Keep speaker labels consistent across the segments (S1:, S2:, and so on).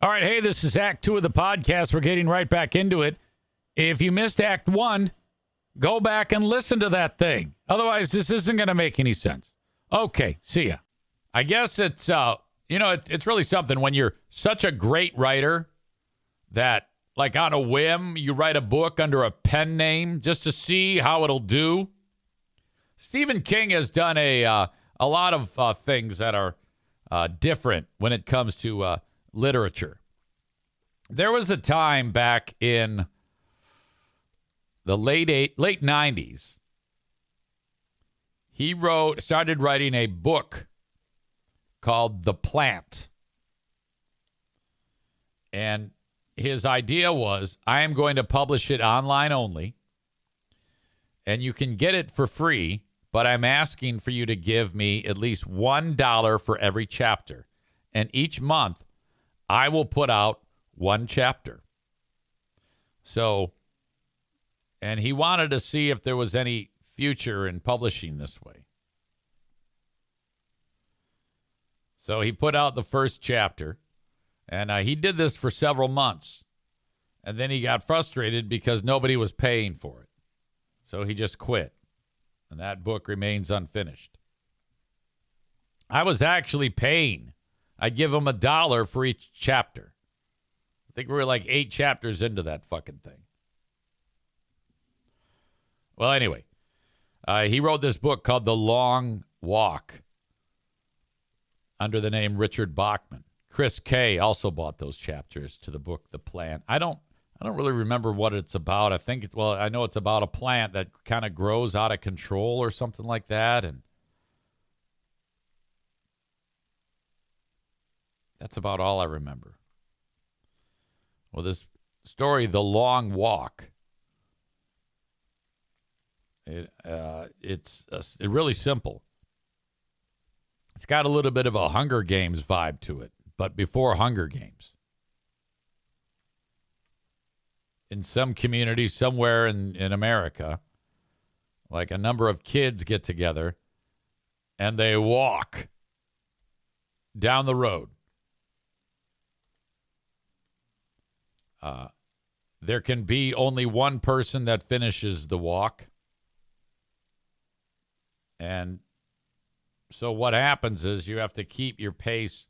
S1: All right, hey, this is Act 2 of the podcast. We're getting right back into it. If you missed Act 1, go back and listen to that thing. Otherwise, this isn't going to make any sense. Okay, see ya. I guess it's, it's really something when you're such a great writer that, like on a whim, you write a book under a pen name just to see how it'll do. Stephen King has done a lot of things that are different when it comes to literature. There was a time back in the late 90s. He started writing a book called The Plant. And his idea was, I am going to publish it online only, and you can get it for free, but I'm asking for you to give me at least $1 for every chapter. And each month, I will put out one chapter. So, and he wanted to see if there was any future in publishing this way. So he put out the first chapter, and he did this for several months. And then he got frustrated because nobody was paying for it. So he just quit. And that book remains unfinished. I was actually paying. I'd give him $1 for each chapter. I think we were like 8 chapters into that fucking thing. Well, anyway, he wrote this book called The Long Walk under the name Richard Bachman. Chris Kay also bought those chapters to the book The Plant. I don't really remember what it's about. I know it's about a plant that kind of grows out of control or something like that, and that's about all I remember. Well, this story, The Long Walk, it's really simple. It's got a little bit of a Hunger Games vibe to it, but before Hunger Games. In some community somewhere in America, like a number of kids get together and they walk down the road. There can be only one person that finishes the walk. And so what happens is you have to keep your pace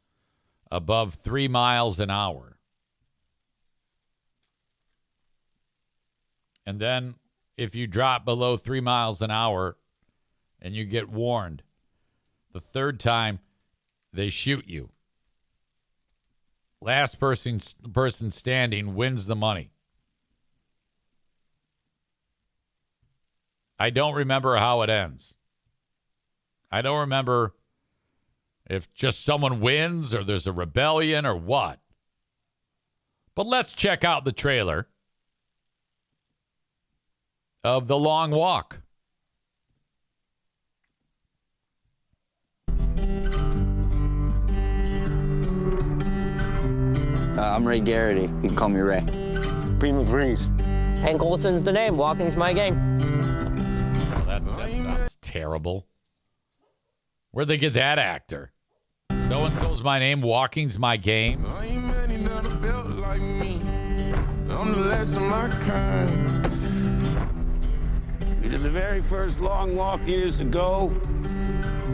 S1: above 3 miles an hour. And then if you drop below 3 miles an hour and you get warned, the third time they shoot you. Last person standing wins the money. I don't remember how it ends. I don't remember if just someone wins or there's a rebellion or what. But let's check out the trailer of The Long Walk.
S2: I'm Ray Garrity. You can call me Ray.
S3: Beam agrees.
S4: Hank Olson's the name. Walking's my game.
S1: Oh, that sounds terrible. Where'd they get that actor? So-and-so's my name, walking's my game.
S5: I ain't many that are built like me. I'm the last of my kind.
S3: We did the very first long walk years ago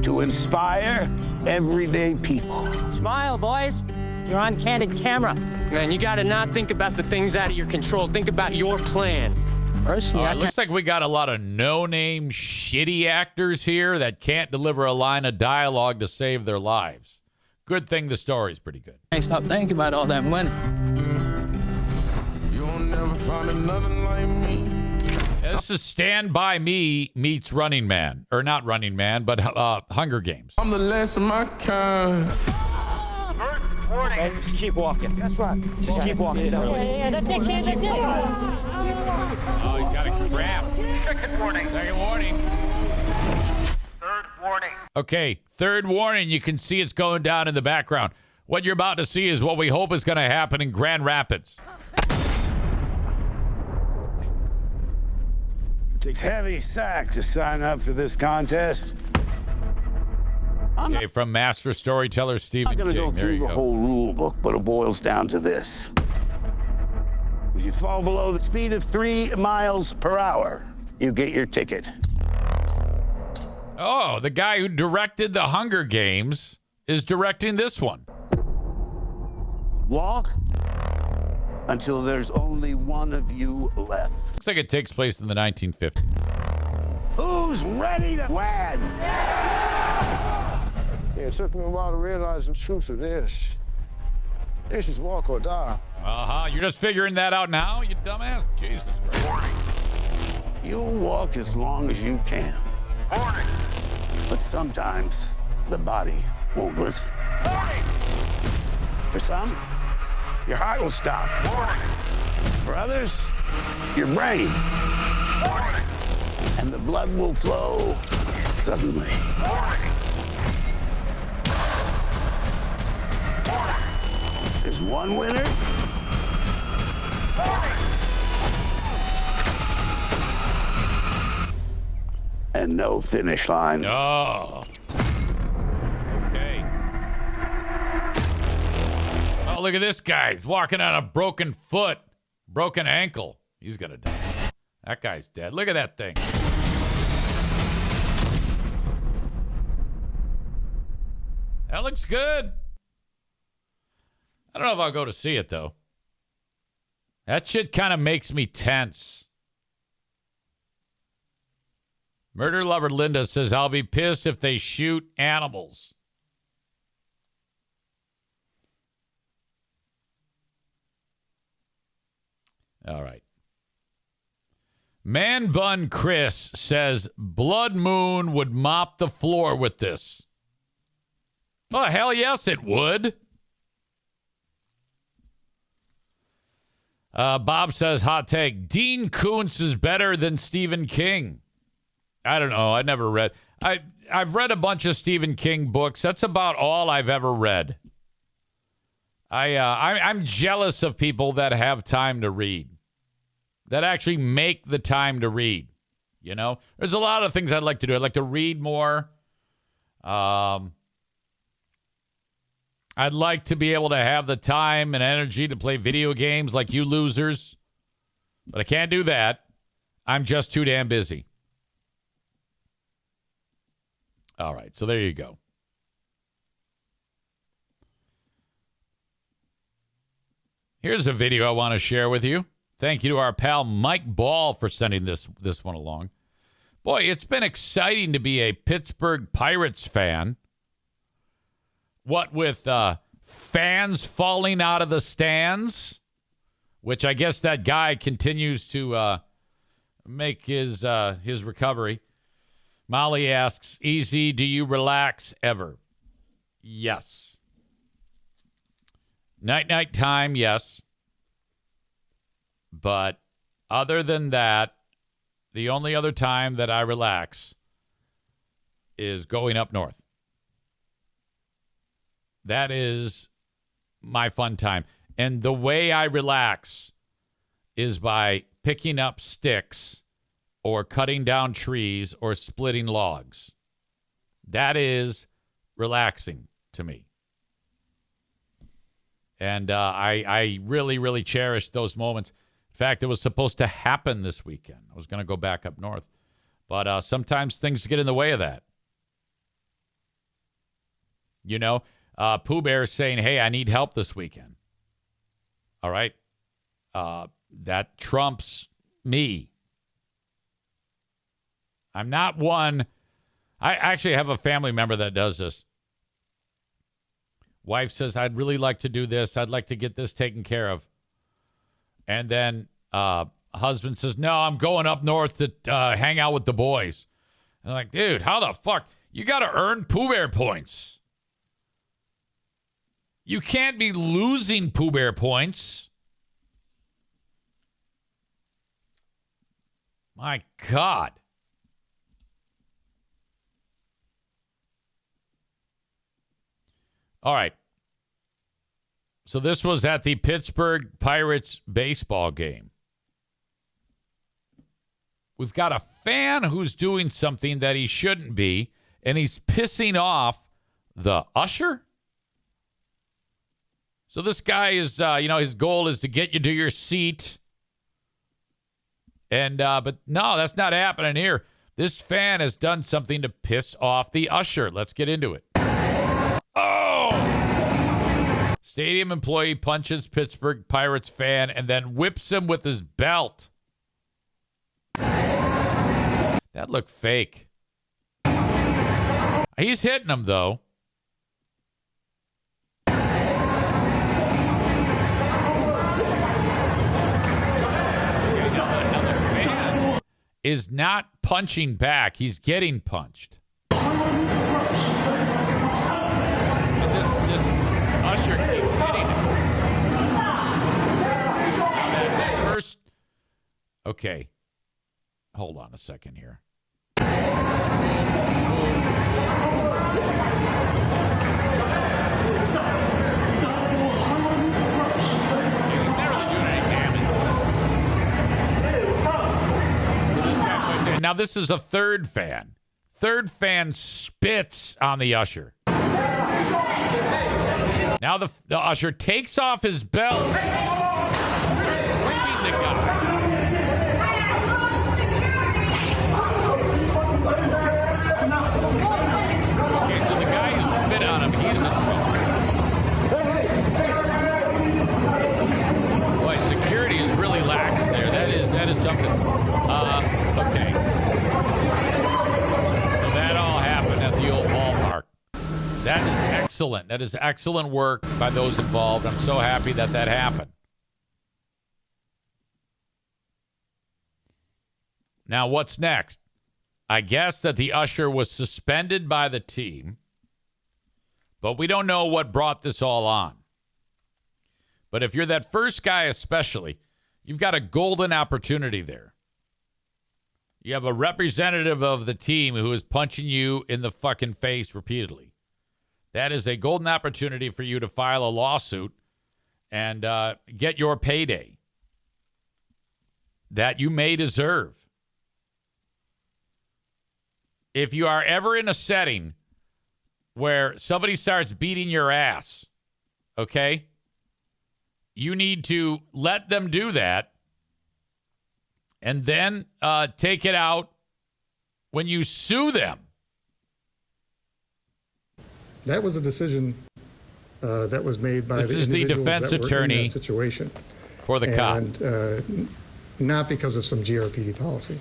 S3: to inspire everyday people.
S4: Smile, boys. You're on candid camera.
S6: Man, you gotta not think about the things out of your control. Think about your plan.
S4: Personally,
S1: It looks like we got a lot of no-name shitty actors here that can't deliver a line of dialogue to save their lives. Good thing the story's pretty good.
S6: Hey, stop thinking about all that money.
S5: You'll never find another like me.
S1: This is Stand By Me meets Running Man. Or not Running Man, but Hunger Games.
S5: I'm the last of my kind.
S4: Okay, just keep walking. That's right. Just keep walking. Yeah, that's it, kid. That's it.
S1: Oh, he's got a cramp.
S7: Second warning.
S1: Second warning.
S7: Third warning.
S1: Okay, third warning. You can see it's going down in the background. What you're about to see is what we hope is going to happen in Grand Rapids.
S3: It takes heavy sack to sign up for this contest.
S1: Okay, from master storyteller Stephen
S3: I'm not going
S1: King.
S3: to go
S1: There
S3: through
S1: you
S3: the
S1: go.
S3: whole rule book, but it boils down to this. If you fall below the speed of 3 miles per hour, you get your ticket.
S1: Oh, the guy who directed the Hunger Games is directing this one.
S3: Walk until there's only one of you left.
S1: Looks like it takes place in the 1950s.
S3: Who's ready to win?
S8: It took me a while to realize the truth of this. This is walk or die.
S1: You're just figuring that out now, you dumbass? Jesus Christ.
S3: You'll walk as long as you can.
S7: Warning.
S3: But sometimes the body won't listen.
S7: Warning.
S3: For some, your heart will stop.
S7: Warning.
S3: For others, your brain.
S7: Warning.
S3: And the blood will flow suddenly.
S7: Warning.
S3: There's one winner. And no finish line.
S1: Oh. Okay. Oh, look at this guy. He's walking on a broken foot, broken ankle. He's going to die. That guy's dead. Look at that thing. That looks good. I don't know if I'll go to see it, though. That shit kind of makes me tense. Murder lover Linda says, I'll be pissed if they shoot animals. All right. Man Bun Chris says, Blood Moon would mop the floor with this. Oh, hell yes, it would. Bob says, hot take, Dean Koontz is better than Stephen King. I don't know. I never read. I've read a bunch of Stephen King books. That's about all I've ever read. I'm jealous of people that have time to read, that actually make the time to read. You know, there's a lot of things I'd like to do. I'd like to read more. I'd like to be able to have the time and energy to play video games like you losers, but I can't do that. I'm just too damn busy. All right, so there you go. Here's a video I want to share with you. Thank you to our pal Mike Ball for sending this one along. Boy, it's been exciting to be a Pittsburgh Pirates fan. What with fans falling out of the stands, which I guess that guy continues to make his recovery. Molly asks, Easy, do you relax ever? Yes. Night time, yes. But other than that, the only other time that I relax is going up north. That is my fun time. And the way I relax is by picking up sticks or cutting down trees or splitting logs. That is relaxing to me. And I really, really cherish those moments. In fact, it was supposed to happen this weekend. I was going to go back up north. But sometimes things get in the way of that. You know, Pooh Bear is saying, hey, I need help this weekend. All right. That trumps me. I'm not one. I actually have a family member that does this. Wife says, I'd really like to do this. I'd like to get this taken care of. And then husband says, no, I'm going up north to hang out with the boys. And I'm like, dude, how the fuck? You got to earn Pooh Bear points. You can't be losing Pooh Bear points. My God. All right. So this was at the Pittsburgh Pirates baseball game. We've got a fan who's doing something that he shouldn't be, and he's pissing off the usher? So this guy is, his goal is to get you to your seat. And, but no, that's not happening here. This fan has done something to piss off the usher. Let's get into it. Oh! Stadium employee punches Pittsburgh Pirates fan and then whips him with his belt. That looked fake. He's hitting him, though. Is not punching back. He's getting punched. And this usher keeps hitting him. First, okay. Hold on a second here. Now, this is a third fan. Third fan spits on the usher. Now the usher takes off his belt. Starts whipping the guy. Okay, so the guy who spit on him, he's in trouble. Boy, security is really lax there. That is something. Okay. So that all happened at the old ballpark. That is excellent. That is excellent work by those involved. I'm so happy that happened. Now, what's next? I guess that the usher was suspended by the team, but we don't know what brought this all on. But if you're that first guy especially, you've got a golden opportunity there. You have a representative of the team who is punching you in the fucking face repeatedly. That is a golden opportunity for you to file a lawsuit and get your payday that you may deserve. If you are ever in a setting where somebody starts beating your ass, okay, you need to let them do that. And then take it out when you sue them.
S9: That was a decision that was made by
S1: this is the defense attorney
S9: in that situation
S1: for the cop,
S9: and not because of some GRPD policy.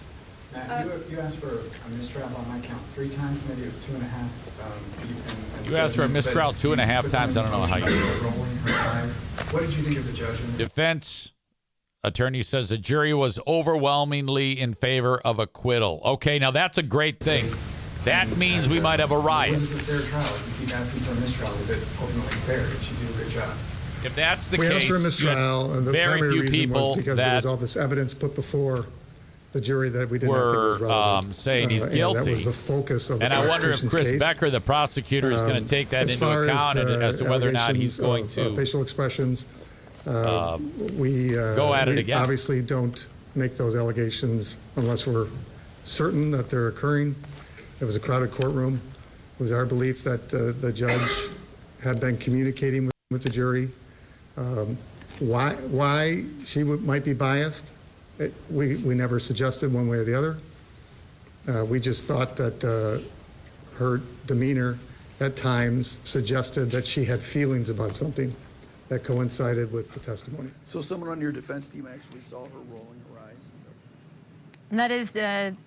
S10: You asked for a mistrial on my count 3 times. Maybe it was 2.5.
S1: You asked for a mistrial 2.5 times. I don't know how you did it.
S10: Rolling her eyes. What did you think of the judge in this?
S1: Defense attorney says the jury was overwhelmingly in favor of acquittal. Okay, now that's a great thing. That means we might have a riot.
S10: Was this a fair trial? If you keep asking for a mistrial, was it ultimately fair? Did she do a great job?
S1: If that's the
S9: we
S1: case,
S9: asked for a mistrial, and the
S1: very
S9: primary
S1: few
S9: reason
S1: people
S9: was because there was all this evidence put before the jury that we didn't think was relevant.
S1: Saying he's guilty.
S9: And that was the focus of the
S1: and I wonder if Chris
S9: case.
S1: Becker, the prosecutor, is going to take that into account as to whether or not he's going to
S9: facial expressions. We
S1: go at it again.
S9: Obviously don't make those allegations unless we're certain that they're occurring. It was a crowded courtroom. It was our belief that the judge had been communicating with the jury. Why she might be biased, we never suggested one way or the other. We just thought that her demeanor at times suggested that she had feelings about something that coincided with the testimony.
S11: So someone on your defense team actually saw her rolling her eyes?
S12: And that is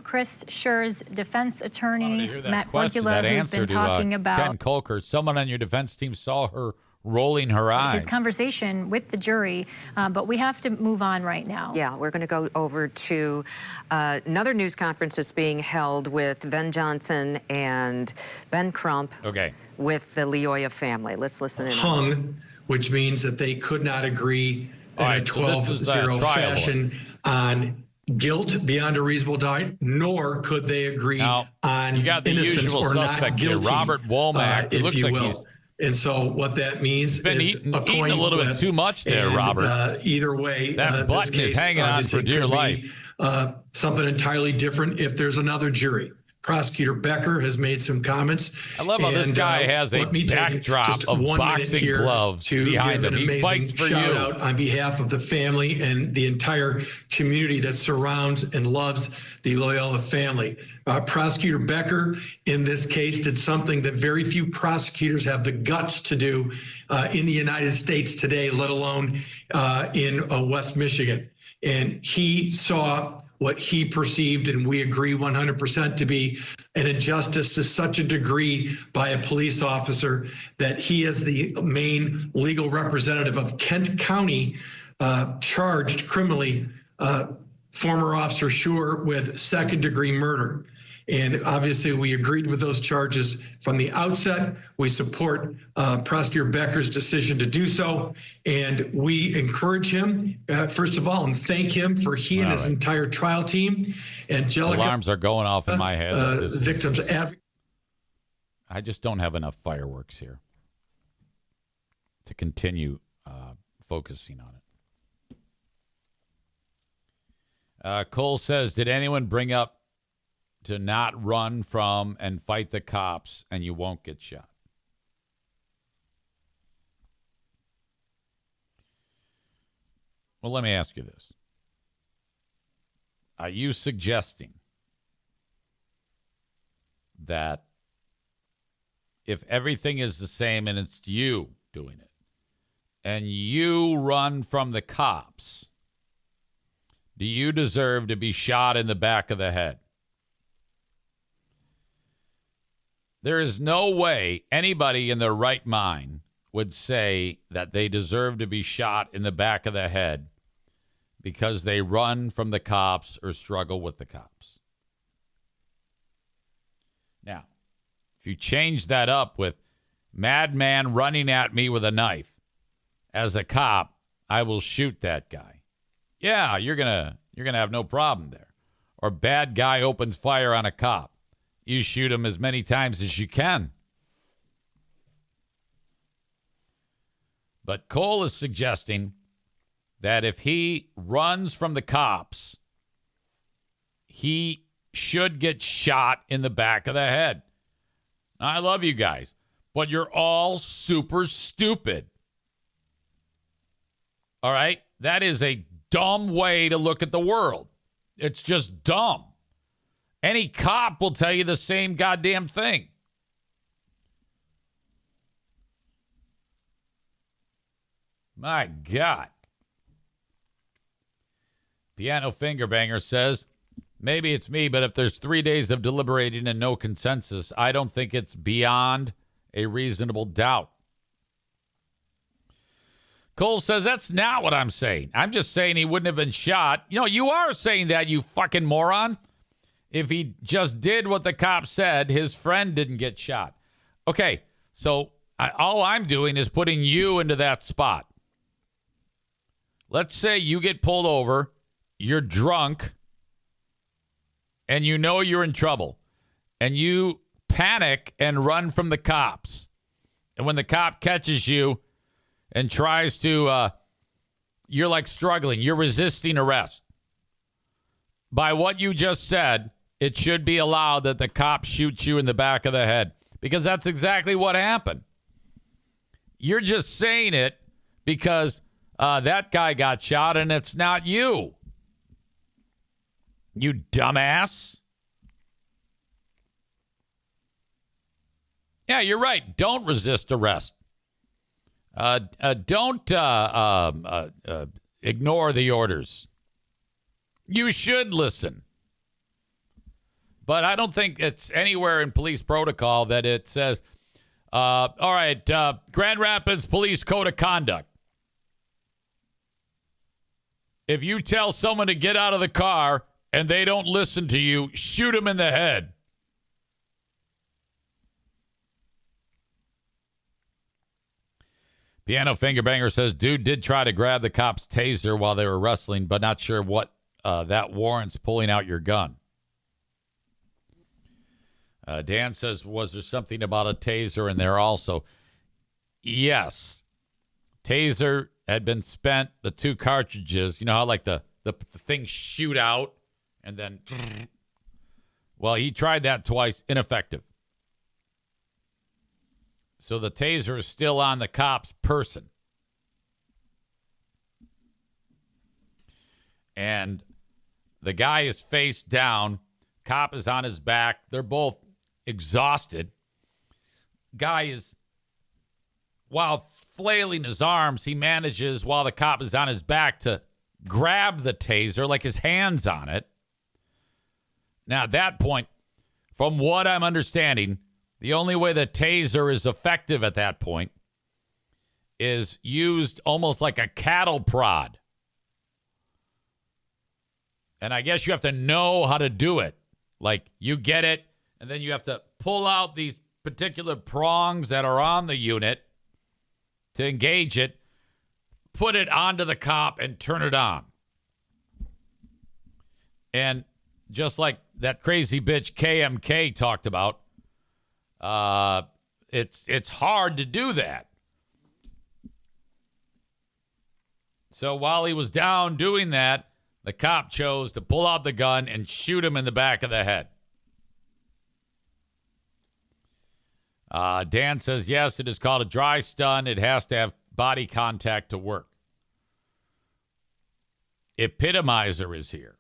S12: Chris Scher's defense attorney, Matt Borgula, who's been talking about
S1: Ken Kolker. Someone on your defense team saw her rolling her eyes.
S12: His conversation with the jury, but we have to move on right now.
S13: Yeah, we're going to go over to another news conference that's being held with Ben Johnson and Ben Crump with the Leoya family. Let's listen in.
S14: Hung, which means that they could not agree in a 12-0 fashion on guilt beyond a reasonable doubt, nor could they agree on
S1: you got the
S14: innocence
S1: usual
S14: or
S1: suspect
S14: not guilty,
S1: here, Robert Womack.
S14: if
S1: looks
S14: you
S1: like
S14: will. And so what that means is
S1: eating
S14: a coin
S1: a little
S14: flip,
S1: bit too much there,
S14: and,
S1: Robert.
S14: Either way,
S1: that button
S14: this case
S1: is hanging on for dear life.
S14: Something entirely different if there's another jury. Prosecutor Becker has made some comments.
S1: I love how this guy has a backdrop of boxing gloves behind him. He fights for you.
S14: Shout out on behalf of the family and the entire community that surrounds and loves the Loyola family. Prosecutor Becker, in this case, did something that very few prosecutors have the guts to do in the United States today, let alone in West Michigan. And he saw what he perceived, and we agree 100% to be an injustice to such a degree by a police officer that he, as the main legal representative of Kent County, charged criminally former Officer Schur with second-degree murder. And obviously, we agreed with those charges from the outset. We support Prosecutor Becker's decision to do so. And we encourage him, first of all, and thank him for he and his entire trial team. Angelica,
S1: alarms are going off in my head.
S14: Victims advocate.
S1: I just don't have enough fireworks here to continue focusing on it. Cole says, did anyone bring up to not run from and fight the cops and you won't get shot? Well, let me ask you this. Are you suggesting that if everything is the same and it's you doing it and you run from the cops, do you deserve to be shot in the back of the head? There is no way anybody in their right mind would say that they deserve to be shot in the back of the head because they run from the cops or struggle with the cops. Now, if you change that up with madman running at me with a knife, as a cop, I will shoot that guy. Yeah, you're gonna have no problem there. Or bad guy opens fire on a cop. You shoot him as many times as you can. But Cole is suggesting that if he runs from the cops, he should get shot in the back of the head. Now, I love you guys, but you're all super stupid. All right? That is a dumb way to look at the world. It's just dumb. Any cop will tell you the same goddamn thing. My God. Piano Finger Banger says, maybe it's me, but if there's 3 days of deliberating and no consensus, I don't think it's beyond a reasonable doubt. Cole says, that's not what I'm saying. I'm just saying he wouldn't have been shot. You know, you are saying that, you fucking moron. If he just did what the cop said, his friend didn't get shot. Okay, so all I'm doing is putting you into that spot. Let's say you get pulled over, you're drunk, and you know you're in trouble, and you panic and run from the cops. And when the cop catches you and tries to, you're like struggling, you're resisting arrest. By what you just said, it should be allowed that the cop shoots you in the back of the head, because that's exactly what happened. You're just saying it because that guy got shot and it's not you. You dumbass. Yeah, you're right. Don't resist arrest. Don't ignore the orders. You should listen. But I don't think it's anywhere in police protocol that it says, all right, Grand Rapids Police Code of Conduct. If you tell someone to get out of the car and they don't listen to you, shoot them in the head. Piano Finger Banger says, dude did try to grab the cop's taser while they were wrestling, but not sure what that warrants pulling out your gun. Dan says, was there something about a taser in there also? Yes. Taser had been spent, the 2 cartridges. You know how like the things shoot out and then Well, he tried that twice, ineffective. So the taser is still on the cop's person. And the guy is face down. Cop is on his back. They're both exhausted. Guy is, while flailing his arms, he manages, while the cop is on his back, to grab the taser, like his hand's on it. Now, at that point, from what I'm understanding, the only way the taser is effective at that point is used almost like a cattle prod. And I guess you have to know how to do it. Like, you get it, and then you have to pull out these particular prongs that are on the unit to engage it, put it onto the cop, and turn it on. And just like that crazy bitch KMK talked about, it's hard to do that. So while he was down doing that, the cop chose to pull out the gun and shoot him in the back of the head. Dan says, yes, it is called a dry stun. It has to have body contact to work. Epitomizer is here.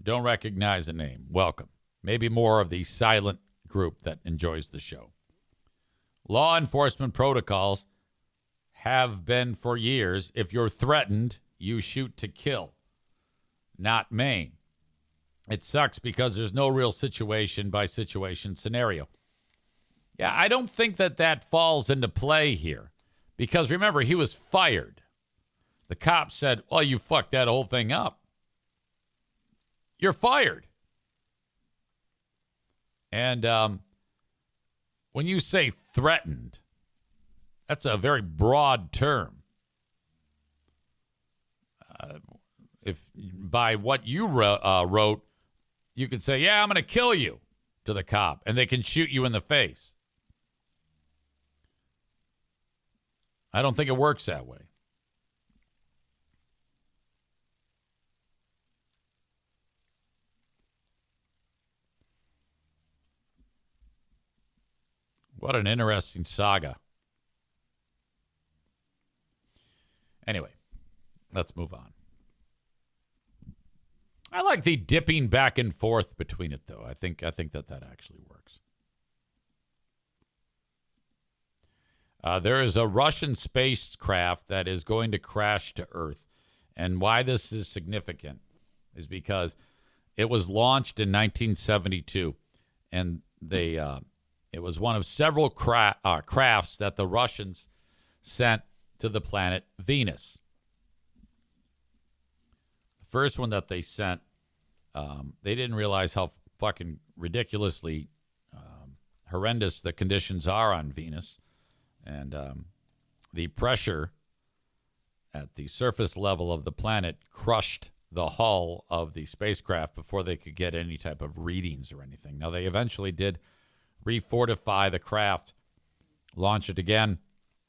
S1: Don't recognize the name. Welcome. Maybe more of the silent group that enjoys the show. Law enforcement protocols have been for years. If you're threatened, you shoot to kill, not maim. It sucks because there's no real situation by situation scenario. Yeah, I don't think that falls into play here. Because remember, he was fired. The cop said, well, you fucked that whole thing up. You're fired. And when you say threatened, that's a very broad term. If by what you wrote, you could say, yeah, I'm going to kill you to the cop, and they can shoot you in the face. I don't think it works that way. What an interesting saga. Anyway, let's move on. I like the dipping back and forth between it, though. I think that actually works. There is a Russian spacecraft that is going to crash to Earth. And why this is significant is because it was launched in 1972. And it was one of several crafts that the Russians sent to the planet Venus. The first one that they sent, they didn't realize how fucking ridiculously horrendous the conditions are on Venus. And the pressure at the surface level of the planet crushed the hull of the spacecraft before they could get any type of readings or anything. Now, they eventually did refortify the craft, launch it again,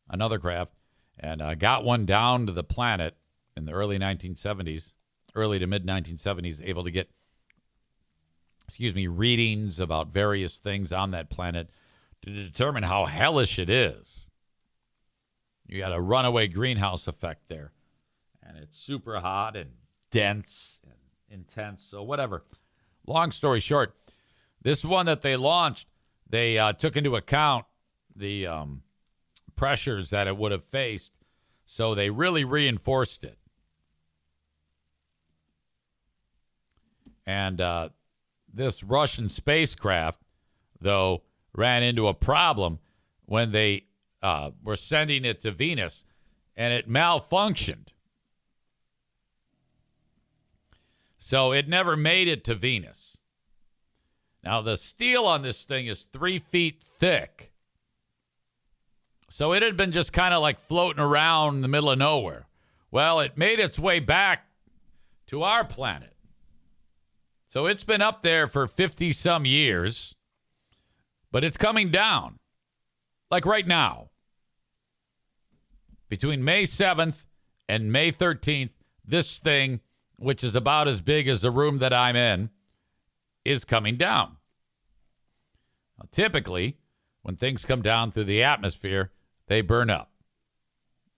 S1: another craft, and got one down to the planet in the early 1970s, early to mid-1970s, able to get, readings about various things on that planet to determine how hellish it is. You got a runaway greenhouse effect there. And it's super hot and dense and intense. So whatever. Long story short, this one that they launched, they took into account the pressures that it would have faced. So they really reinforced it. And this Russian spacecraft, though, ran into a problem when they were sending it to Venus, and it malfunctioned. So it never made it to Venus. Now, the steel on this thing is 3 feet thick. So it had been just kind of like floating around in the middle of nowhere. Well, it made its way back to our planet. So it's been up there for 50-some years. But it's coming down, like right now. Between May 7th and May 13th, this thing, which is about as big as the room that I'm in, is coming down. Now, typically, when things come down through the atmosphere, they burn up.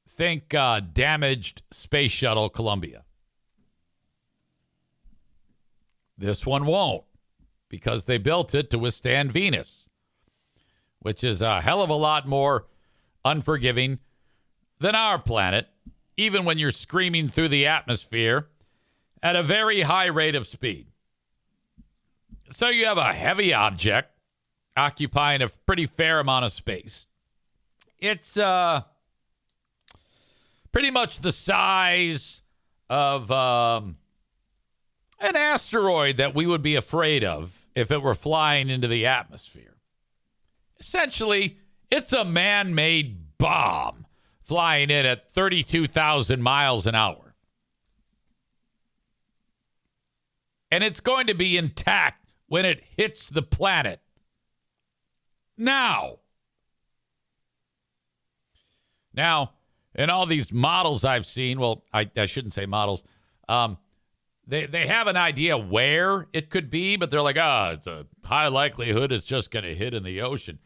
S1: Think damaged Space Shuttle Columbia. This one won't, because they built it to withstand Venus, which is a hell of a lot more unforgiving than our planet, even when you're screaming through the atmosphere at a very high rate of speed. So you have a heavy object occupying a pretty fair amount of space. It's pretty much the size of an asteroid that we would be afraid of if it were flying into the atmosphere. Essentially, it's a man-made bomb flying in at 32,000 miles an hour. And it's going to be intact when it hits the planet. Now, in all these models I've seen, well, I shouldn't say models, they have an idea where it could be, but they're like, it's a high likelihood it's just going to hit in the ocean.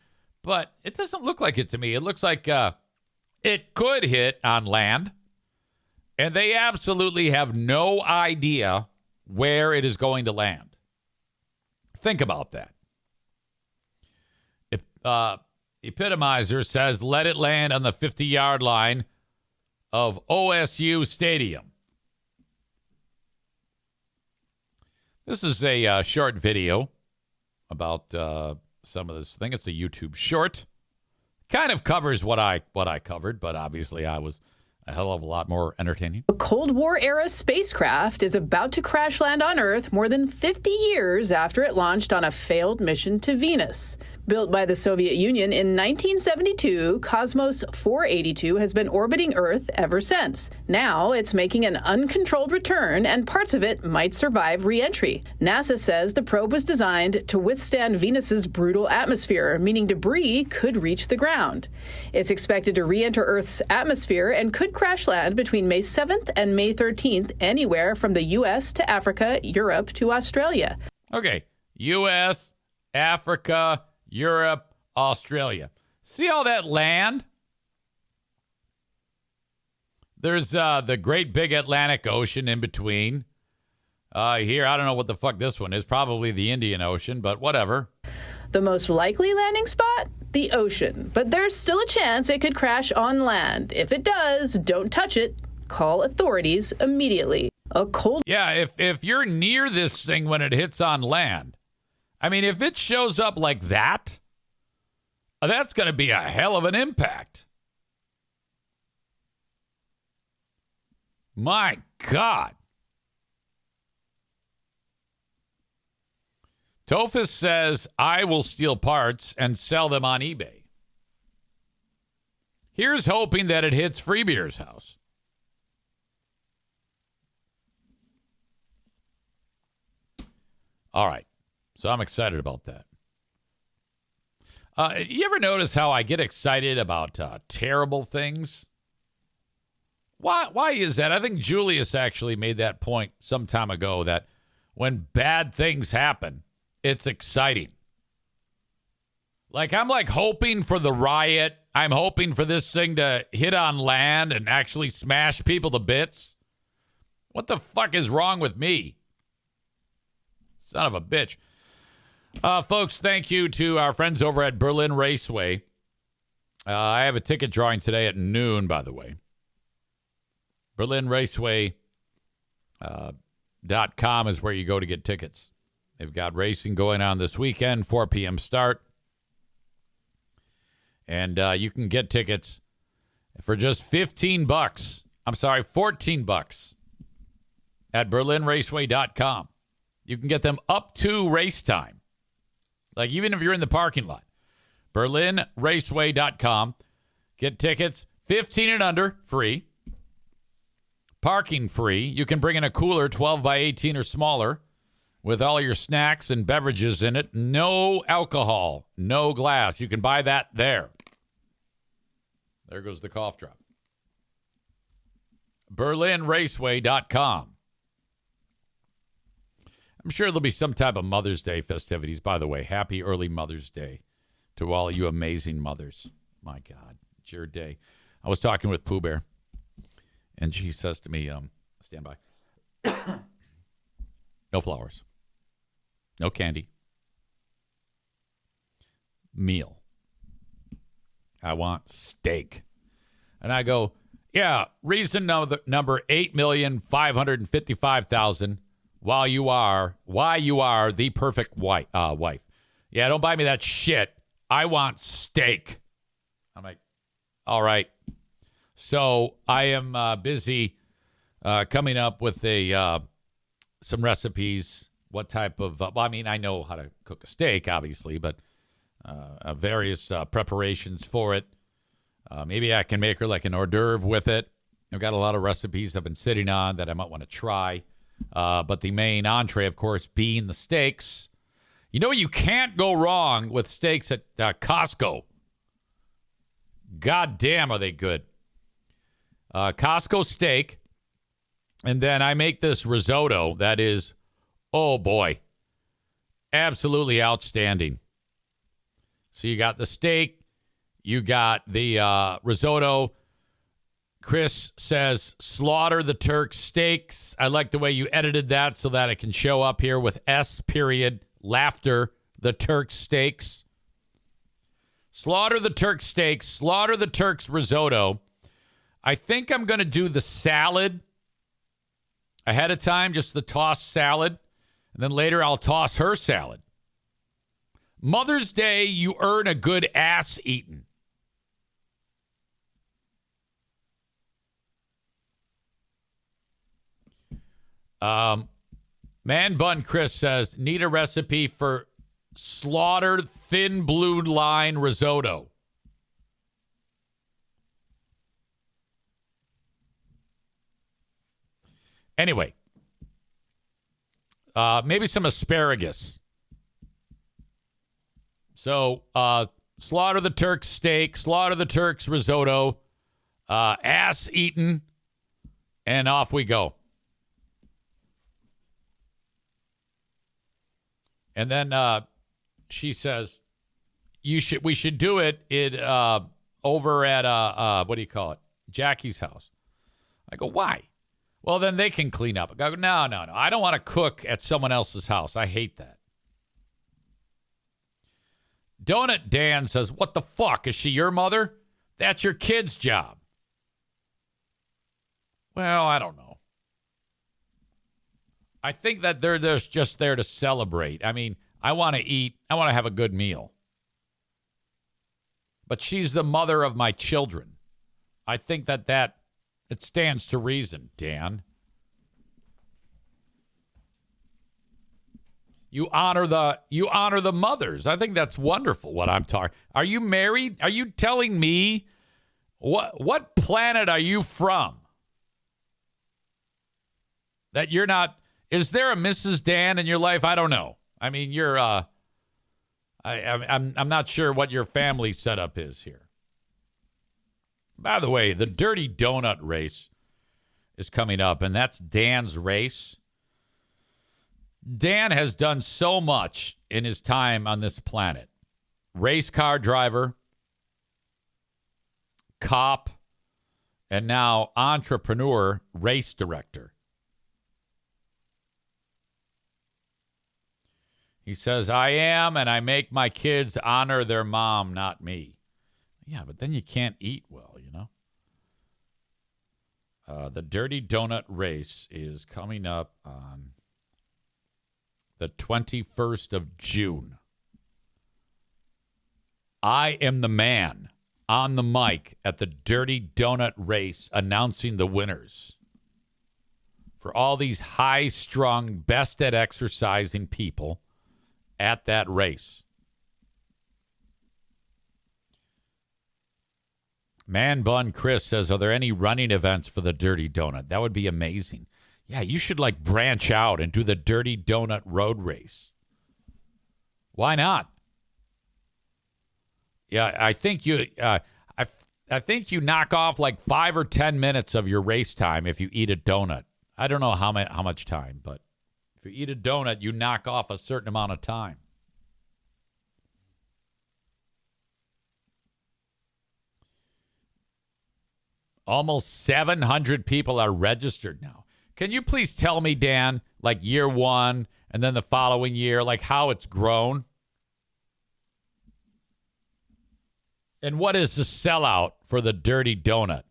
S1: But it doesn't look like it to me. It looks like it could hit on land, and they absolutely have no idea where it is going to land. Think about that. Epitomizer says, let it land on the 50-yard line of OSU Stadium. This is a short video about some of this thing. It's a YouTube short. Kind of covers what I covered, but obviously I was a hell of a lot more entertaining.
S15: A Cold War-era spacecraft is about to crash land on Earth more than 50 years after it launched on a failed mission to Venus. Built by the Soviet Union in 1972, Cosmos 482 has been orbiting Earth ever since. Now it's making an uncontrolled return, and parts of it might survive re-entry. NASA says the probe was designed to withstand Venus's brutal atmosphere, meaning debris could reach the ground. It's expected to re-enter Earth's atmosphere and could crash land between May 7th and May 13th anywhere from the U.S. to Africa, Europe to Australia.
S1: Okay, U.S., Africa, Europe, Australia. See all that land? There's the great big Atlantic Ocean in between. Here, I don't know what the fuck this one is. Probably the Indian Ocean, but whatever.
S15: The most likely landing spot? The ocean. But there's still a chance it could crash on land. If it does, don't touch it. Call authorities immediately.
S1: Yeah, if you're near this thing when it hits on land, I mean, if it shows up like that, that's going to be a hell of an impact. My God. Tophus says, I will steal parts and sell them on eBay. Here's hoping that it hits Freebeer's house. All right. So I'm excited about that. You ever notice how I get excited about terrible things? Why is that? I think Julius actually made that point some time ago, that when bad things happen, it's exciting. Like, I'm like hoping for the riot. I'm hoping for this thing to hit on land and actually smash people to bits. What the fuck is wrong with me? Son of a bitch. Folks, thank you to our friends over at Berlin Raceway. I have a ticket drawing today at noon, by the way. BerlinRaceway.com is where you go to get tickets. They've got racing going on this weekend, 4 p.m. start. And you can get tickets for just $15. I'm sorry, $14 at BerlinRaceway.com. You can get them up to race time. Like, even if you're in the parking lot. BerlinRaceway.com. Get tickets, 15 and under, free. Parking free. You can bring in a cooler, 12 by 18 or smaller, with all your snacks and beverages in it. No alcohol, no glass. You can buy that there. There goes the cough drop. BerlinRaceway.com. I'm sure there'll be some type of Mother's Day festivities. By the way, happy early Mother's Day to all you amazing mothers. My God, it's your day. I was talking with Pooh Bear, and she says to me, stand by. No flowers. No candy. Meal. I want steak. And I go, yeah, reason number 8,555,000 why you are the perfect wife. Yeah, don't buy me that shit. I want steak. I'm like, all right. So I am busy coming up with some recipes. What type of, I know how to cook a steak, obviously, but various preparations for it. Maybe I can make her like an hors d'oeuvre with it. I've got a lot of recipes I've been sitting on that I might want to try. But the main entree, of course, being the steaks. You know, you can't go wrong with steaks at Costco. God damn, are they good. Costco steak. And then I make this risotto that is, oh boy, absolutely outstanding. So you got the steak, you got the risotto. Chris says, slaughter the Turk steaks. I like the way you edited that so that it can show up here with S period, laughter, the Turk steaks. Slaughter the Turk steaks, slaughter the Turk's risotto. I think I'm going to do the salad ahead of time, just the tossed salad. And then later I'll toss her salad. Mother's Day, you earn a good ass eating. Man Bun Chris says, need a recipe for slaughtered thin blue line risotto. Anyway, maybe some asparagus. So, slaughter the Turk's steak, slaughter the Turk's risotto, ass eaten, and off we go. And then she says, we should do it over at what do you call it? Jackie's house. I go, why? Well, then they can clean up. I go, no. I don't want to cook at someone else's house. I hate that. Donut Dan says, what the fuck? Is she your mother? That's your kid's job. Well, I don't know. I think that they're just there to celebrate. I mean, I want to eat. I want to have a good meal. But she's the mother of my children. I think that it stands to reason, Dan. You honor the mothers. I think that's wonderful what I'm talking. Are you married? Are you telling me what planet are you from? That you're not. Is there a Mrs. Dan in your life? I don't know. I mean, you're I'm not sure what your family setup is here. By the way, the Dirty Donut race is coming up, and that's Dan's race. Dan has done so much in his time on this planet. Race car driver, cop, and now entrepreneur, race director. He says, I am, and I make my kids honor their mom, not me. Yeah, but then you can't eat well, you know? The Dirty Donut race is coming up on the 21st of June. I am the man on the mic at the Dirty Donut race announcing the winners. For all these high-strung, best at exercising people at that race. Man Bun Chris says, are there any running events for the Dirty Donut? That would be amazing. Yeah, you should like branch out and do the Dirty Donut road race. Why not? Yeah, I think you I think you knock off like 5 or 10 minutes of your race time if you eat a donut. I don't know how much time, but if you eat a donut, you knock off a certain amount of time. Almost 700 people are registered now. Can you please tell me, Dan, like year one and then the following year, like how it's grown? And what is the sellout for the Dirty Donut?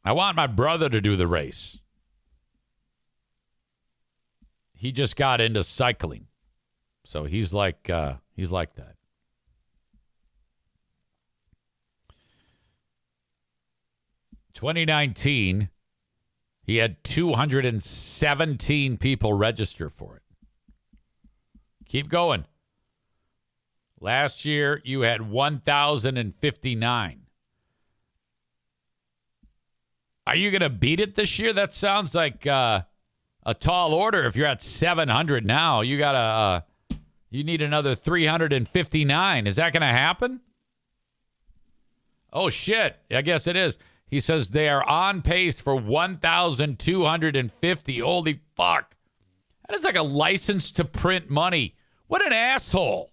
S1: I want my brother to do the race. He just got into cycling. So he's like that. 2019, he had 217 people register for it. Keep going. Last year, you had 1,059. Are you going to beat it this year? That sounds like a tall order. If you're at 700 now, you need another 359. Is that going to happen? Oh, shit. I guess it is. He says they are on pace for 1,250. Holy fuck. That is like a license to print money. What an asshole.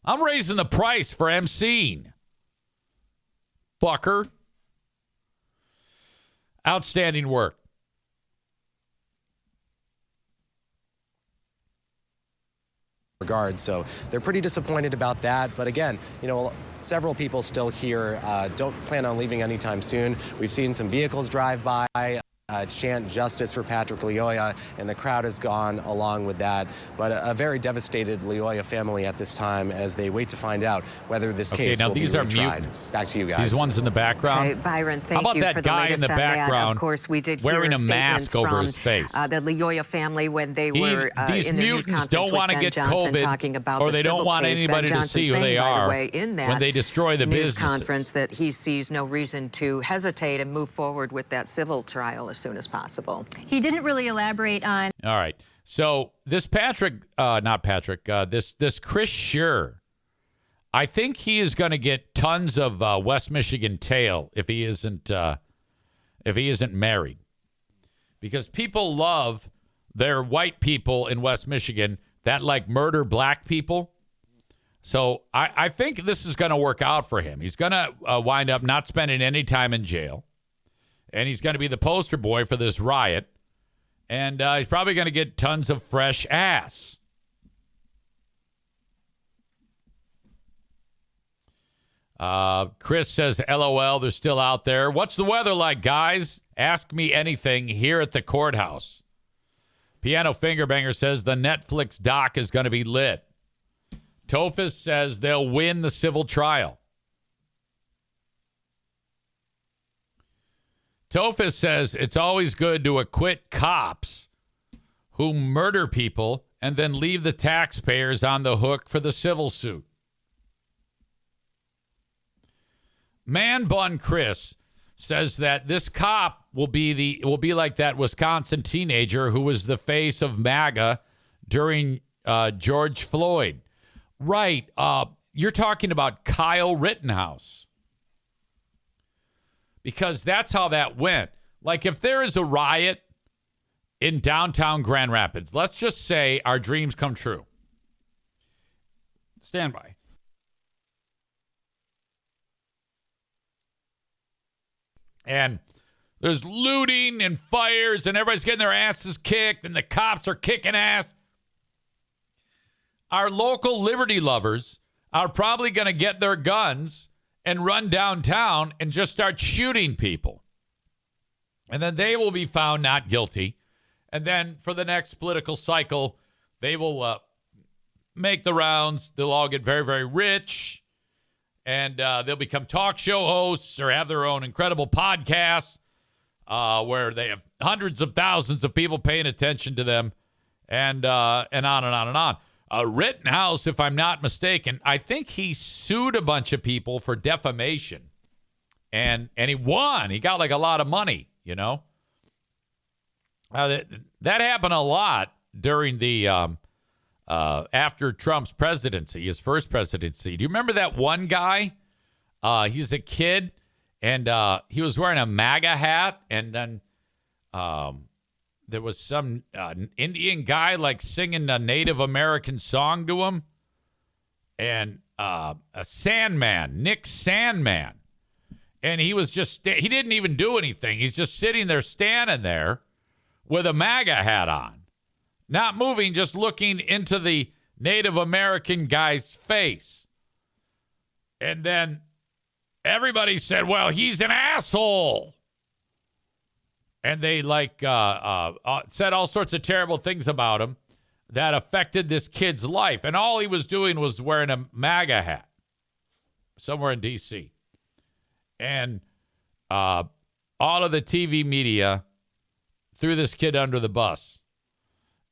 S1: I'm raising the price for emceeing. Fucker. Outstanding work.
S16: Regard. So they're pretty disappointed about that. But again, several people still here don't plan on leaving anytime soon. We've seen some vehicles drive by, chant justice for Patrick Lyoya, and the crowd has gone along with that. But a very devastated Lyoya family at this time as they wait to find out whether this case will be retried.
S1: Okay, now these are mutants.
S16: Back to you guys.
S1: These ones in the background.
S13: Okay, Byron, thank
S1: How about
S13: you
S1: that
S13: for the
S1: guy
S13: latest
S1: in the
S13: on
S1: background
S13: that. Of course, we did
S1: wearing
S13: hear
S1: a mask over
S13: from
S1: his face.
S13: The Lyoya family when they were
S1: These
S13: in the news
S1: mutants
S13: conference
S1: don't want to
S13: with
S1: get
S13: Ben Johnson
S1: COVID,
S13: talking about
S1: or
S13: the
S1: they don't
S13: civil
S1: want
S13: case.
S1: anybody
S13: Ben
S1: to
S13: Johnson
S1: see who
S13: saying,
S1: they
S13: by
S1: are
S13: the way, in that
S1: when they destroy the
S13: news
S1: businesses.
S13: conference that he sees no reason to hesitate and move forward with that civil trial as soon as possible.
S12: He didn't really elaborate on.
S1: All right. So this this Chris Scher, I think he is going to get tons of West Michigan tail if he isn't married, because people love their white people in West Michigan that like murder black people. So I think this is going to work out for him. He's going to wind up not spending any time in jail, and he's going to be the poster boy for this riot. And he's probably going to get tons of fresh ass. Chris says, LOL, they're still out there. What's the weather like, guys? Ask me anything here at the courthouse. Piano Fingerbanger says the Netflix doc is going to be lit. Tophus says they'll win the civil trial. Tophus says it's always good to acquit cops who murder people and then leave the taxpayers on the hook for the civil suit. Man Bun Chris says that this cop will be like that Wisconsin teenager who was the face of MAGA during George Floyd. Right. You're talking about Kyle Rittenhouse. Because that's how that went. Like, if there is a riot in downtown Grand Rapids, let's just say our dreams come true. Stand by. And there's looting and fires and everybody's getting their asses kicked and the cops are kicking ass. Our local liberty lovers are probably going to get their guns and run downtown and just start shooting people. And then they will be found not guilty. And then for the next political cycle, they will make the rounds. They'll all get very, very rich. And they'll become talk show hosts or have their own incredible podcasts where they have hundreds of thousands of people paying attention to them, and on and on and on. Rittenhouse, if I'm not mistaken, I think he sued a bunch of people for defamation, and he won. He got like a lot of money, you know. That happened a lot during the after Trump's presidency, his first presidency. Do you remember that one guy? He's a kid, and he was wearing a MAGA hat, and then there was some Indian guy like singing a Native American song to him. And a Sandman, Nick Sandman. And he was just, he didn't even do anything. He's just sitting there, standing there with a MAGA hat on. Not moving, just looking into the Native American guy's face. And then everybody said, well, he's an asshole. And they said all sorts of terrible things about him that affected this kid's life. And all he was doing was wearing a MAGA hat somewhere in D.C. And all of the TV media threw this kid under the bus.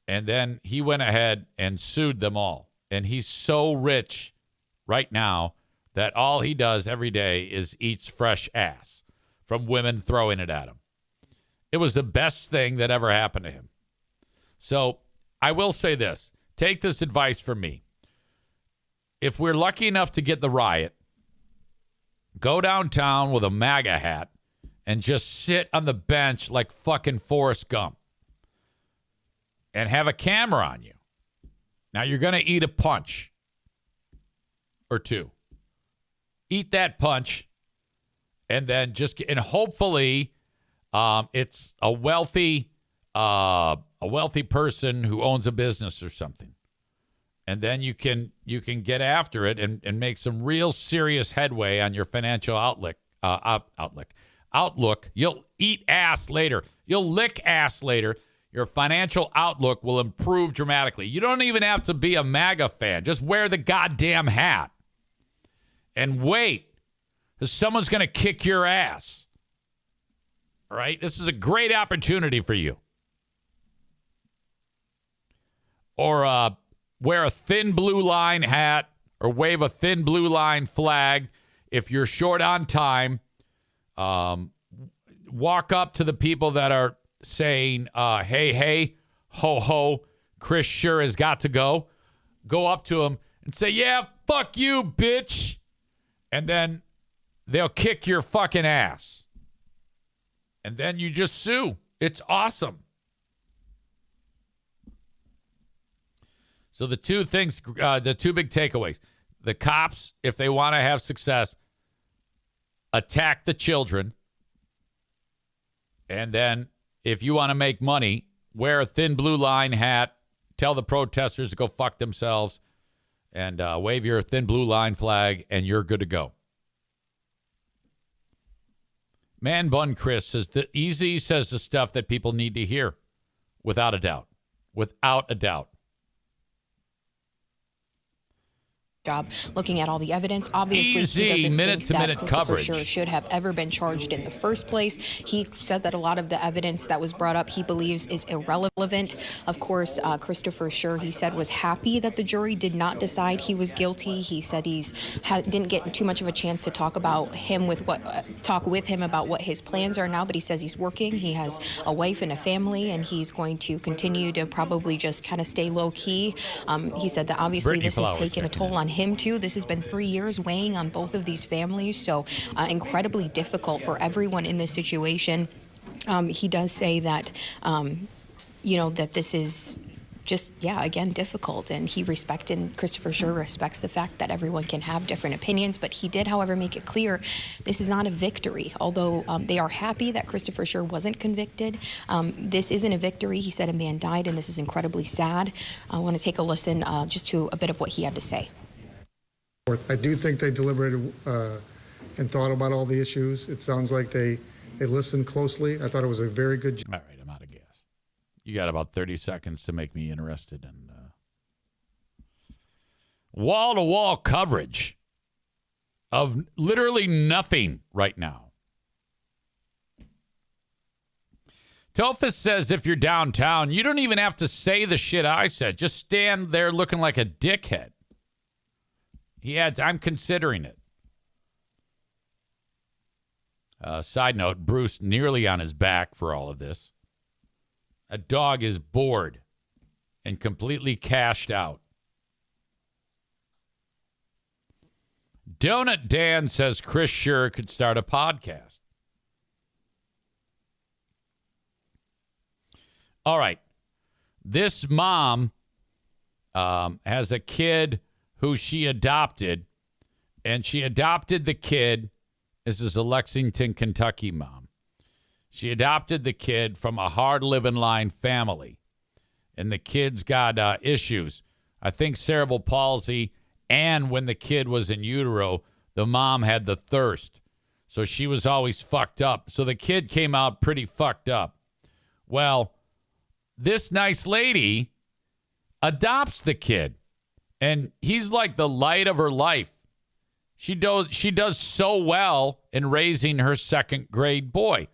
S1: And then he went ahead and sued them all. And he's so rich right now that all he does every day is eats fresh ass from women throwing it at him. It was the best thing that ever happened to him. So I will say this. Take this advice from me. If we're lucky enough to get the riot, go downtown with a MAGA hat and just sit on the bench like fucking Forrest Gump and have a camera on you. Now you're going to eat a punch or two. Eat that punch and then and hopefully it's a wealthy person who owns a business or something. And then you can get after it and make some real serious headway on your financial outlook. You'll eat ass later. You'll lick ass later. Your financial outlook will improve dramatically. You don't even have to be a MAGA fan. Just wear the goddamn hat. And wait, because someone's going to kick your ass. All right? This is a great opportunity for you. Or wear a thin blue line hat or wave a thin blue line flag. If you're short on time, walk up to the people that are saying, hey, ho, ho, Chris sure has got to go. Go up to them and say, yeah, fuck you, bitch. And then they'll kick your fucking ass. And then you just sue. It's awesome. So the two things, the two big takeaways. The cops, if they want to have success, attack the children. And then if you want to make money, wear a thin blue line hat, tell the protesters to go fuck themselves, and wave your thin blue line flag, and you're good to go. Man Bun Chris says the EZ says the stuff that people need to hear, without a doubt. Without a doubt.
S17: Job looking at all the evidence. Obviously, he doesn't think that Christopher Sure should have ever been charged in the first place. He said that a lot of the evidence that was brought up he believes is irrelevant. Of course, Christopher Sure, he said, was happy that the jury did not decide he was guilty. He said didn't get too much of a chance to talk with him about what his plans are now, but he says he's working. He has a wife and a family, and he's going to continue to probably just kind of stay low key. He said that obviously this has taken a toll on him too. This has been 3 years weighing on both of these families, so incredibly difficult for everyone in this situation. He does say that, that this is just, again, difficult, and Christopher Sure respects the fact that everyone can have different opinions, but he did, however, make it clear this is not a victory. Although they are happy that Christopher Sure wasn't convicted, this isn't a victory. He said a man died, and this is incredibly sad. I want to take a listen just to a bit of what he had to say.
S9: I do think they deliberated and thought about all the issues. It sounds like they listened closely. I thought it was a very good job.
S1: All right, I'm out of gas. You got about 30 seconds to make me interested in wall-to-wall coverage of literally nothing right now. Tophus says if you're downtown, you don't even have to say the shit I said. Just stand there looking like a dickhead. He adds, I'm considering it. Side note, Bruce nearly on his back for all of this. A dog is bored and completely cashed out. Donut Dan says Chris Sure could start a podcast. All right. This mom has a kid who she adopted And she adopted the kid. This is a Lexington, Kentucky mom. She adopted the kid from a hard-living line family. And the kid's got issues. I think cerebral palsy, and when the kid was in utero, the mom had the thirst. So she was always fucked up. So the kid came out pretty fucked up. Well, this nice lady adopts the kid. And he's like the light of her life. She does so well in raising her second grade boy.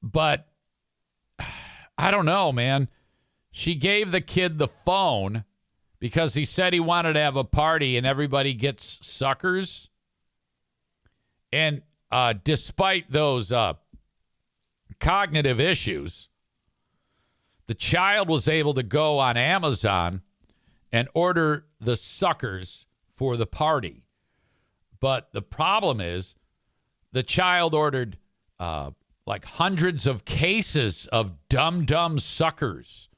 S1: But I don't know, man. She gave the kid the phone because he said he wanted to have a party and everybody gets suckers. And despite those cognitive issues, the child was able to go on Amazon and order the suckers for the party. But the problem is the child ordered like hundreds of cases of Dum-Dum suckers.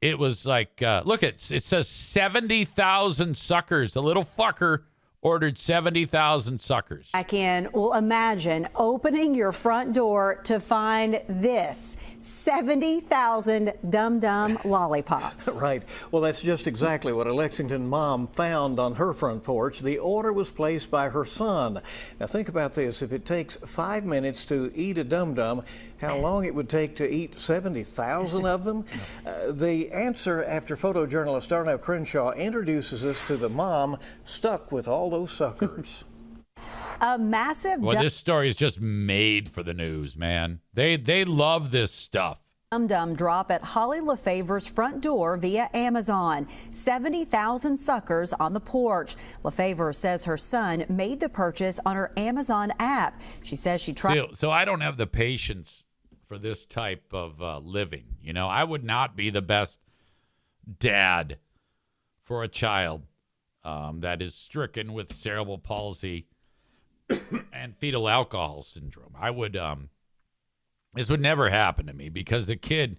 S1: It was like, look, it says 70,000 suckers. The little fucker ordered 70,000 suckers.
S18: I can imagine opening your front door to find this. 70,000 Dum-Dum lollipops.
S19: Right. Well, that's just exactly what a Lexington mom found on her front porch. The order was placed by her son. Now think about this. If it takes 5 minutes to eat a Dum-Dum, how long it would take to eat 70,000 of them? The answer after photojournalist Darnell Crenshaw introduces us to the mom stuck with all those suckers.
S18: A massive
S1: this story is just made for the news, man. They love this stuff.
S18: Dum-Dum drop at Holly LaFavor's front door via Amazon. 70,000 suckers on the porch. LaFavor says her son made the purchase on her Amazon app. She says she tried.
S1: So I don't have the patience for this type of living. You know, I would not be the best dad for a child that is stricken with cerebral palsy and fetal alcohol syndrome. I would, this would never happen to me because the kid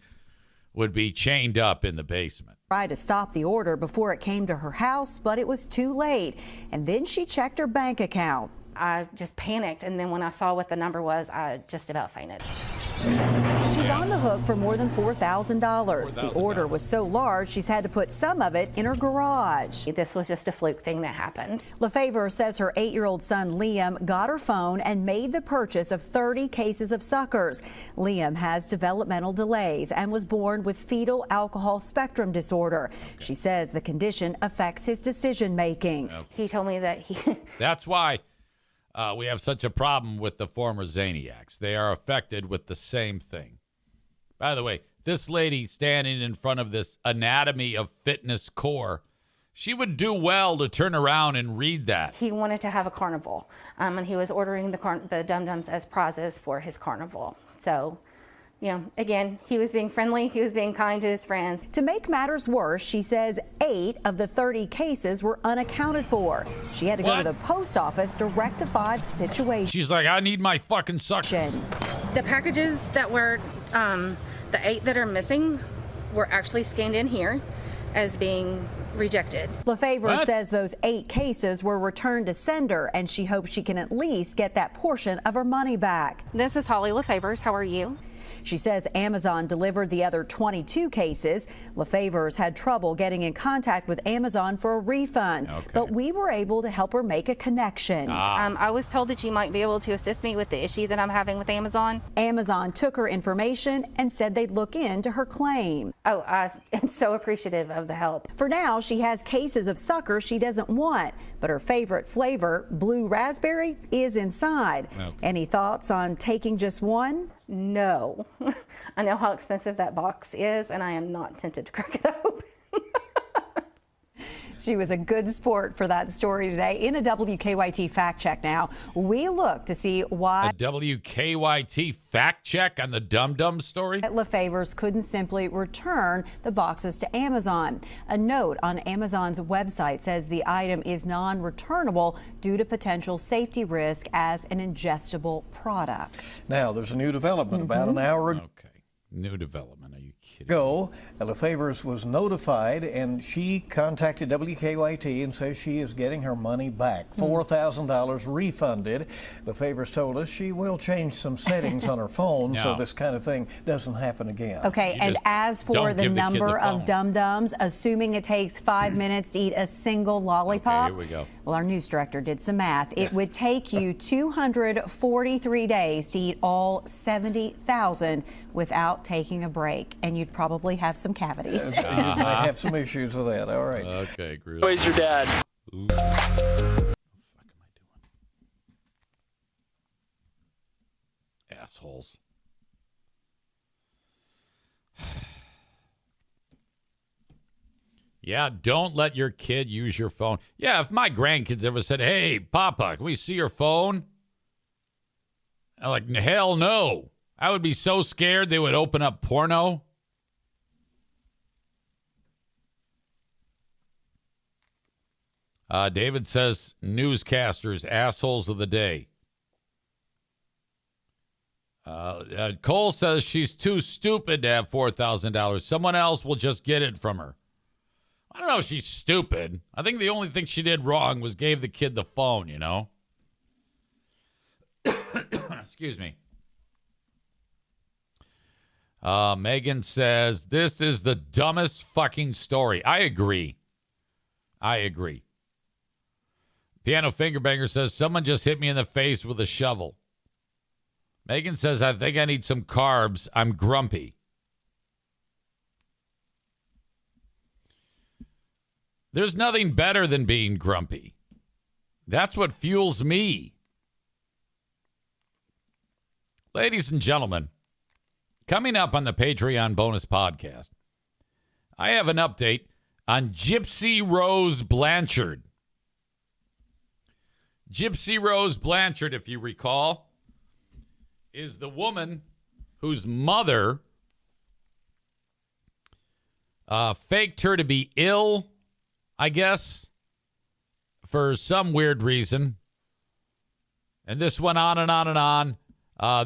S1: would be chained up in the basement.
S18: Tried to stop the order before it came to her house, but it was too late. And then she checked her bank account.
S20: I just panicked, and then when I saw what the number was, I just about fainted.
S18: She's on the hook for more than $4,000. The order was so large, she's had to put some of it in her garage.
S20: This was just a fluke thing that happened.
S18: LaFavor says her 8-year-old son, Liam, got her phone and made the purchase of 30 cases of suckers. Liam has developmental delays and was born with fetal alcohol spectrum disorder. She says the condition affects his decision-making.
S20: Okay. He told me that he...
S1: That's why we have such a problem with the former Zaniacs. They are affected with the same thing. By the way, this lady standing in front of this Anatomy of Fitness core, she would do well to turn around and read that.
S20: He wanted to have a carnival, and he was ordering the Dum-Dums as prizes for his carnival. So, you know, again, he was being friendly. He was being kind to his friends.
S18: To make matters worse, she says 8 of the 30 cases were unaccounted for. She had to go to the post office to rectify the situation.
S1: She's like, I need my fucking suction.
S20: The packages that were, the 8 that are missing were actually scanned in here as being rejected.
S18: LaFavor says those 8 cases were returned to sender, and she hopes she can at least get that portion of her money back.
S20: This is Holly LaFavors. How are you?
S18: She says Amazon delivered the other 22 cases. LaFavors had trouble getting in contact with Amazon for a refund, but we were able to help her make a connection.
S20: I was told that you might be able to assist me with the issue that I'm having with Amazon.
S18: Amazon took her information and said they'd look into her claim.
S20: Oh, I am so appreciative of the help.
S18: For now, she has cases of sucker she doesn't want, but her favorite flavor, blue raspberry, is inside. Any thoughts on taking just one?
S20: No. I know how expensive that box is, and I am not tempted to crack it open.
S18: She was a good sport for that story today. In a WKYT fact check now, we look to see why...
S1: A WKYT fact check on the Dum-Dum story?
S18: LaFavors couldn't simply return the boxes to Amazon. A note on Amazon's website says the item is non-returnable due to potential safety risk as an ingestible product.
S19: Now, there's a new development about an hour ago.
S1: Okay, new development. Are you
S19: Go, LaFavors was notified, and she contacted WKYT and says she is getting her money back, $4,000 refunded. LaFavors told us she will change some settings on her phone so this kind of thing doesn't happen again.
S18: Okay, and as for the number of dum-dums, assuming it takes 5 minutes to eat a single lollipop,
S1: here we go.
S18: Well, our news director did some math. It would take you 243 days to eat all 70,000 without taking a break, and you'd probably have some cavities.
S19: You might have some issues with that. All right.
S1: Okay, Groove.
S4: Where's your dad?
S1: What the fuck am I doing? Assholes. Yeah, don't let your kid use your phone. Yeah, if my grandkids ever said, "Hey, Papa, can we see your phone?" I'm like, hell no. I would be so scared they would open up porno. David says, newscasters, assholes of the day. Cole says she's too stupid to have $4,000. Someone else will just get it from her. I don't know if she's stupid. I think the only thing she did wrong was gave the kid the phone, you know? Excuse me. Megan says, this is the dumbest fucking story. I agree. Piano Fingerbanger says, someone just hit me in the face with a shovel. Megan says, I think I need some carbs. I'm grumpy. There's nothing better than being grumpy. That's what fuels me. Ladies and gentlemen, coming up on the Patreon bonus podcast, I have an update on Gypsy Rose Blanchard. Gypsy Rose Blanchard, if you recall, is the woman whose mother faked her to be ill, I guess, for some weird reason. And this went on and on and on.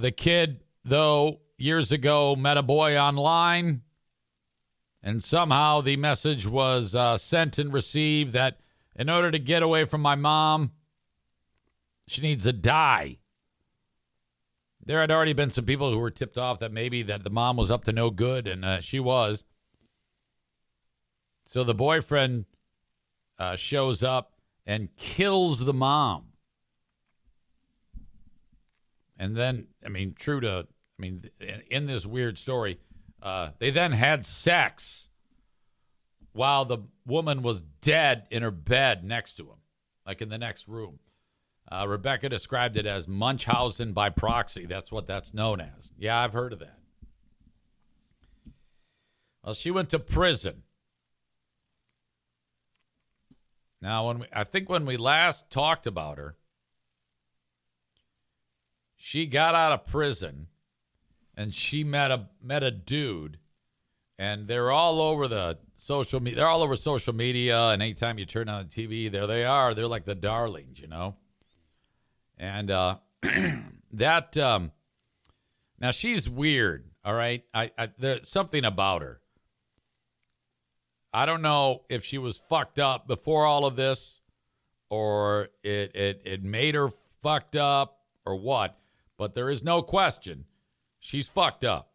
S1: The kid, though, years ago met a boy online, and somehow the message was sent and received that in order to get away from my mom, she needs to die. There had already been some people who were tipped off that maybe that the mom was up to no good, and she was. So the boyfriend shows up and kills the mom. And then, in this weird story, they then had sex while the woman was dead in her bed next to him, like in the next room. Rebecca described it as Munchausen by proxy. That's what that's known as. Yeah, I've heard of that. Well, she went to prison. Now, I think when we last talked about her, she got out of prison and she met a dude, and they're all over the social media. They're all over social media, and anytime you turn on the TV, there they are. They're like the darlings, you know. And now she's weird. All right, there's something about her. I don't know if she was fucked up before all of this, or it made her fucked up, or what. But there is no question she's fucked up.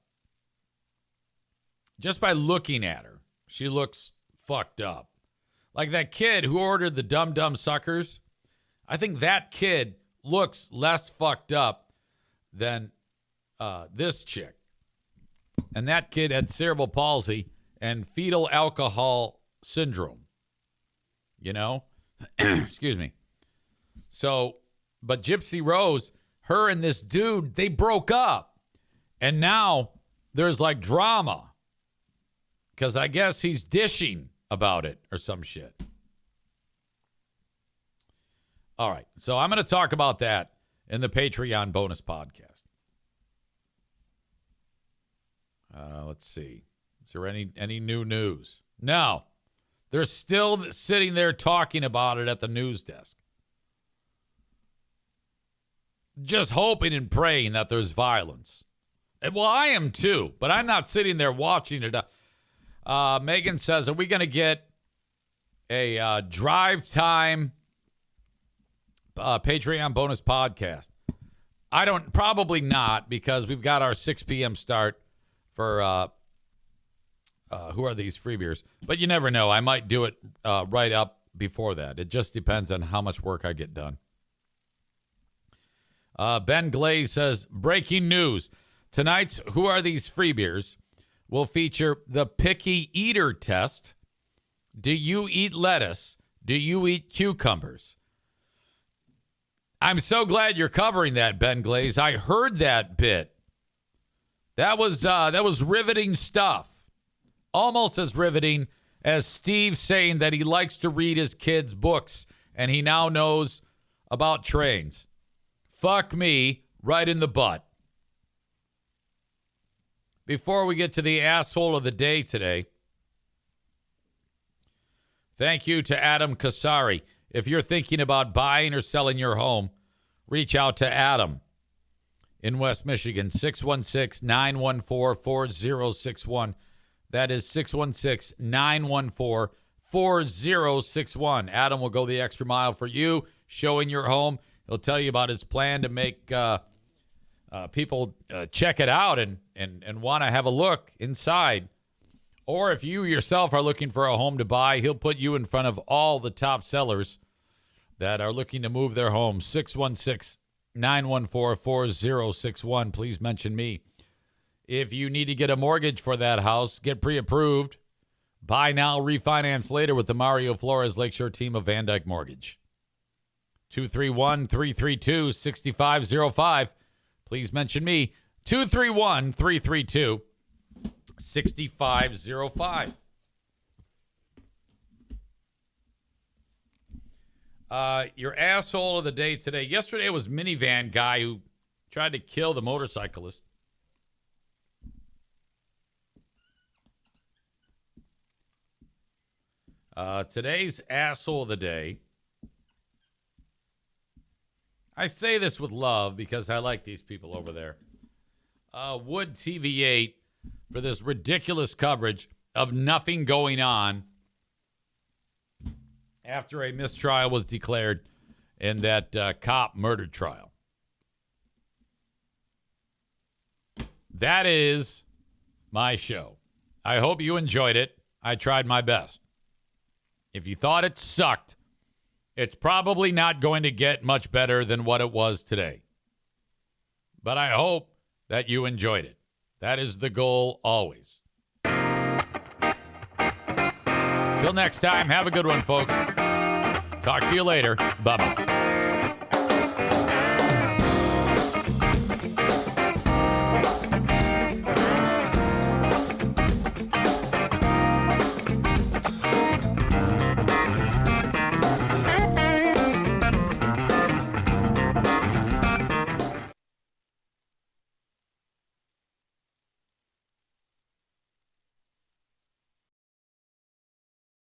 S1: Just by looking at her, she looks fucked up. Like that kid who ordered the Dum Dum Suckers. I think that kid looks less fucked up than this chick. And that kid had cerebral palsy and fetal alcohol syndrome. You know? Excuse me. So, but Gypsy Rose, her and this dude, they broke up. And now there's like drama. Because I guess he's dishing about it or some shit. All right. So I'm going to talk about that in the Patreon bonus podcast. Let's see. Is there any new news? No. They're still sitting there talking about it at the news desk. Just hoping and praying that there's violence. Well, I am too, but I'm not sitting there watching it. Megan says, are we going to get a drive time Patreon bonus podcast? Probably not, because we've got our 6 p.m. start for who are these free beers? But you never know. I might do it right up before that. It just depends on how much work I get done. Ben Glaze says, breaking news. Tonight's Who Are These Free Beers will feature the picky eater test. Do you eat lettuce? Do you eat cucumbers? I'm so glad you're covering that, Ben Glaze. I heard that bit. That was riveting stuff. Almost as riveting as Steve saying that he likes to read his kids' books and he now knows about trains. Fuck me right in the butt. Before we get to the asshole of the day today, thank you to Adam Kasari. If you're thinking about buying or selling your home, reach out to Adam in West Michigan, 616-914-4061. That is 616-914-4061. Adam will go the extra mile for you, showing your home. He'll tell you about his plan to make people check it out and want to have a look inside. Or if you yourself are looking for a home to buy, he'll put you in front of all the top sellers that are looking to move their homes. 616-914-4061. Please mention me. If you need to get a mortgage for that house, get pre-approved. Buy now, refinance later with the Mario Flores Lakeshore team of Van Dyke Mortgage. 231-332-6505. Please mention me. 231-332-6505. Your asshole of the day today. Yesterday was minivan guy who tried to kill the motorcyclist. Today's asshole of the day. I say this with love because I like these people over there. Wood TV8 for this ridiculous coverage of nothing going on after a mistrial was declared in that cop murder trial. That is my show. I hope you enjoyed it. I tried my best. If you thought it sucked, it's probably not going to get much better than what it was today. But I hope that you enjoyed it. That is the goal always. Till next time, have a good one, folks. Talk to you later. Bye-bye.